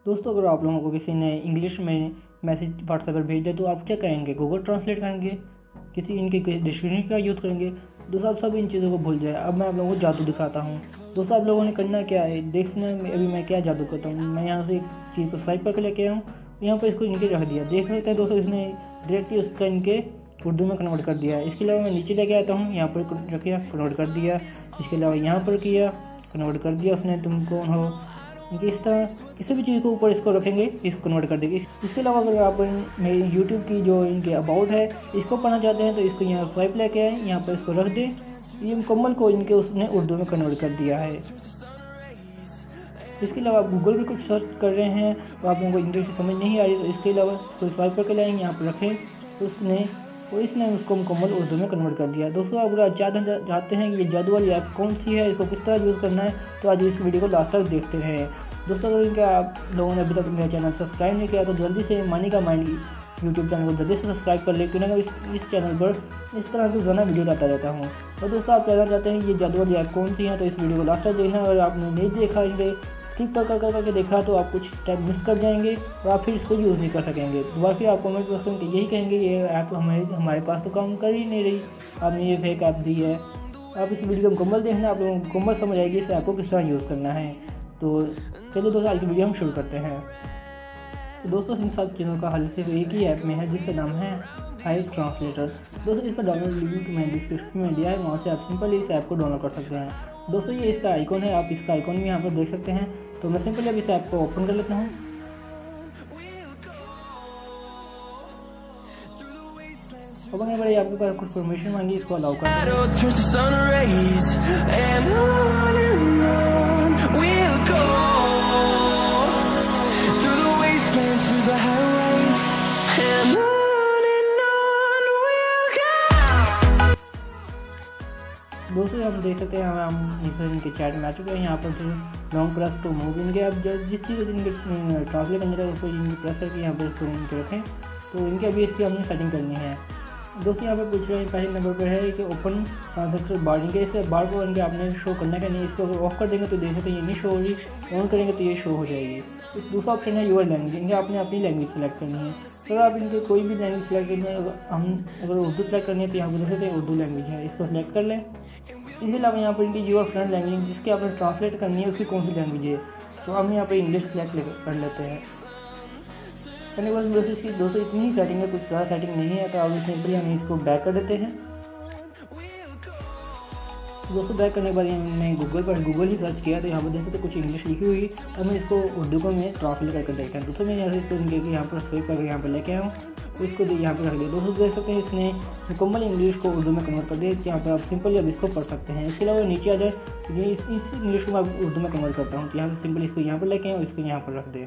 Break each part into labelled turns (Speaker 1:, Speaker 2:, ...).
Speaker 1: दोस्तों अगर आप लोगों को किसी ने इंग्लिश में मैसेज व्हाट्सएप पर भेज दिया तो आप क्या करेंगे? गूगल ट्रांसलेट करेंगे, किसी इनके डिक्शनरी का यूज़ करेंगे। दोस्तों आप सब इन चीज़ों को भूल जाए। अब मैं आप लोगों को जादू दिखाता हूँ। दोस्तों आप लोगों ने करना क्या है, देखना अभी मैं क्या जादू करता हूँ। मैं यहाँ से एक चीज़ को स्वाइप करके लेके आया हूँ, यहाँ पर इसको इनके रख दिया। देख सकते हैं दोस्तों इसने डायरेक्टली उसका इनके उर्दू में कन्वर्ट कर दिया है। इसके अलावा मैं नीचे लेके आता हूँ, यहाँ पर रखिए कन्वर्ट कर दिया। इसके अलावा यहाँ पर किया कन्वर्ट कर दिया उसने तुमको हो। इस तरह किसी भी चीज़ को ऊपर इसको रखेंगे, इसको कन्वर्ट कर देंगे। इसके अलावा अगर आप मेरी यूट्यूब की जो इनके अबाउट है इसको पढ़ना चाहते हैं तो इसको यहाँ स्वाइप लेके आए, यहाँ पर इसको रख दें। ये मुकम्मल को इनके उसने उर्दू में कन्वर्ट कर दिया है। इसके अलावा आप गूगल पे कुछ सर्च कर रहे हैं तो आप लोगों को इंग्लिश समझ नहीं आ रही तो इसके अलावा कोई स्वाइप करके लाएंगे, यहाँ पर रखें तो इसने उसको मुकम्मल उर्दू में कन्वर्ट कर दिया। दोस्तों अगर आप चाहते हैं कि ये जादू वाली ऐप कौन सी है, इसको किस तरह यूज़ करना है, तो आज इस वीडियो को लास्ट तक देखते हैं। दोस्तों अगर इनका आप लोगों ने अभी तक मेरा चैनल सब्सक्राइब नहीं किया तो जल्दी से मनी का माइंड यूट्यूब चैनल को जल्दी से सब्सक्राइब कर ले, क्योंकि इस चैनल पर इस तरह की ज़्यादा वीडियो लाता रहता हूँ। तो दोस्तों आप कहना चाहते हैं ये जादू वाली ऐप कौन सी है, तो इस वीडियो को लास्ट तक देखना। अगर आपने नहीं देखा इसे स्किप करके देखा तो आप कुछ टाइम मिस कर जाएंगे और आप फिर इसको यूज़ नहीं कर सकेंगे। दोबारा फिर आप कमेंट बॉक्स में यही कहेंगे ये ऐप हमारे पास तो काम कर ही नहीं रही, आपने ये फेक ऐप दी है। आप इस वीडियो को मुकम्मल देखना, आप लोगों को मुकम्मल समझ आएगी इस ऐप को किस तरह यूज़ करना है। तो चलिए दोस्तों आज की वीडियो हम शुरू करते हैं। तो दोस्तों इन सब चीज़ों का हल सिर्फ एक ही ऐप में है जिसका नाम है हाई ट्रांसलेटर। दोस्तों इसका डाउनलोड लिंक मैंने डिस्क्रिप्शन में दिया है, वहाँ से आप सिंपल इस ऐप को डाउनलोड कर सकते हैं। दोस्तों ये इसका आइकॉन है, आप इसका आइकॉन भी यहाँ पर देख सकते हैं। तो मैं सिंपली अभी इस ऐप को ओपन कर लेता हूँ। ओपन करने पर आपके पास कुछ परमिशन मांगी, इसको अलाउ कर दोस्तों हम देख सकते हैं हम इनके चैट में आ चुके हैं। यहाँ पर लॉन्ग प्रेस तो मूव इनके अब जिस चीज़ इनके ट्रांसलेट करने का उसको इनके प्रेस करके यहाँ पर इसको इनके रखें। तो इनके अभी इसकी हमने सेटिंग करनी है। दोस्तों यहाँ पर पूछ रहे हैं पहले नंबर पर है कि ओपन ट्रांजेक्शन बार, इनके इस बार को इनके आपने शो करना है नहीं। इसको अगर ऑफ कर देंगे तो देख सकते हैं ये नहीं शो हो रही, ऑन करेंगे तो ये शो हो जाएगी। दूसरा ऑप्शन है यूर लैंग्वेज, इनके आपने अपनी लैंग्वेज सेलेक्ट करनी है। तो आप इनके कोई भी लैंग्वेज सेलेक्ट करनी है, हम अगर उर्दू सेलेक्ट करनी है तो यहाँ पर देख सकते हैं उर्दू लैंग्वेज है, इसको सेलेक्ट कर लें। इसके अलावा यहाँ पर इनकी यूर फ्रेंड लैंग्वेज जिसकी आपने ट्रांसलेट करनी है उसकी कौन सी लैंग्वेज है, तो हम यहाँ पर इंग्लिश सेलेक्ट कर लेते हैं। करने के बाद दोस्तों इसकी दोस्तों इतनी ही सेटिंग है, कुछ ज़्यादा सेटिंग नहीं है। तो अब सिंपली हम इसको बैक कर देते हैं। दोस्तों बैक करने के बाद मैंने गूगल ही सर्च किया तो यहाँ पर देखते कुछ इंग्लिश लिखी हुई। अब मैं इसको उर्दू को मैं ट्रांसलेट करके देखता हूँ। दोस्तों मैं यहाँ से इसको इनके यहाँ पर सेव करके यहाँ पर लेके आया हूँ, तो इसको यहाँ पर रख दिया। दोस्तों देख सकते हैं इसने मुकम्मल इंग्लिश को उर्दू में कन्वर्ट कर दिया। यहाँ पर आप सिंपली अब इसको पढ़ सकते हैं। इसके अलावा नीचे आ जाए इस इंग्लिश को मैं उर्दू में कन्वर्ट करता हूँ, तो यहाँ पर सिंपली इसको यहाँ पर लेके आए और इसको यहाँ पर रख दें।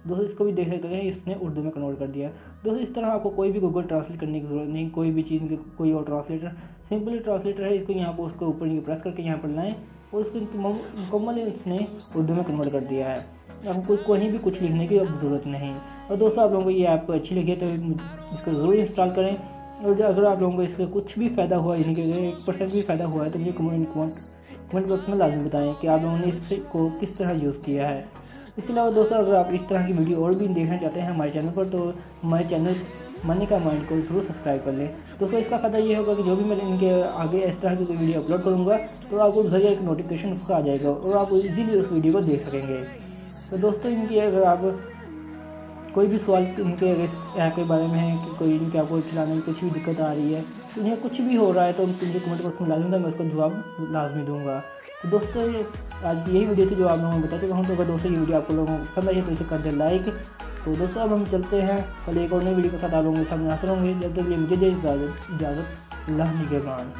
Speaker 1: दोस्तों इसको भी देख सकते हैं इसने उर्दू में कन्वर्ट कर दिया। दोस्तों इस तरह आपको कोई भी गूगल ट्रांसलेट करने की ज़रूरत नहीं, कोई भी चीज़ कोई और ट्रांसलेटर सिंपली ट्रांसलेटर है। इसको यहाँ पर उसके ऊपर प्रेस करके यहाँ पर लाएँ और उसको मुकम्मल इसने उर्दू में कन्वर्ट कर दिया है। आपको कहीं भी कुछ लिखने की ज़रूरत नहीं। और दोस्तों आप लोगों को ये ऐप अच्छी लगी तो इसको ज़रूर इंस्टॉल करें। और अगर आप लोगों को इसका कुछ भी फ़ायदा हुआ, यानी कि 1% भी फ़ायदा हुआ है तो मुझे कमेंट बॉक्स में लाजमी बताएं कि आप लोगों ने इसको किस तरह यूज़ किया है। इसके अलावा दोस्तों अगर आप इस तरह की वीडियो और भी देखना चाहते हैं हमारे चैनल पर तो हमारे चैनल मनी का माइंड को जरूर सब्सक्राइब कर लें। दोस्तों इसका फ़ायदा ये होगा कि जो भी मैं इनके आगे इस तरह की कोई वीडियो अपलोड करूँगा तो आपको जरिए एक नोटिफिकेशन उसका आ जाएगा और आप इजीली उस वीडियो को देख सकेंगे। तो दोस्तों इनकी अगर आप कोई भी सवाल इनके ऐप के बारे में है कि कोई इनके आपको चलाने में कुछ भी दिक्कत आ रही है, तो इन्हें कुछ भी हो रहा है तो मुझे कमेंट बॉक्स में लाजमी मैं उसका जवाब लाजमी दूंगा। तो दोस्तों आज यही वीडियो थी जो आप लोगों को बताते हूँ। तो अगर दोस्तों ये वीडियो आप लोगों को पसंद आई तो इसे कर दे लाइक। तो दोस्तों अब हम चलते हैं कल एक और नई वीडियो के साथ आप लोगों के सामने आते रहेंगे। जब तक ये मुझे दे इजाज़त अल्लाह निगहबान।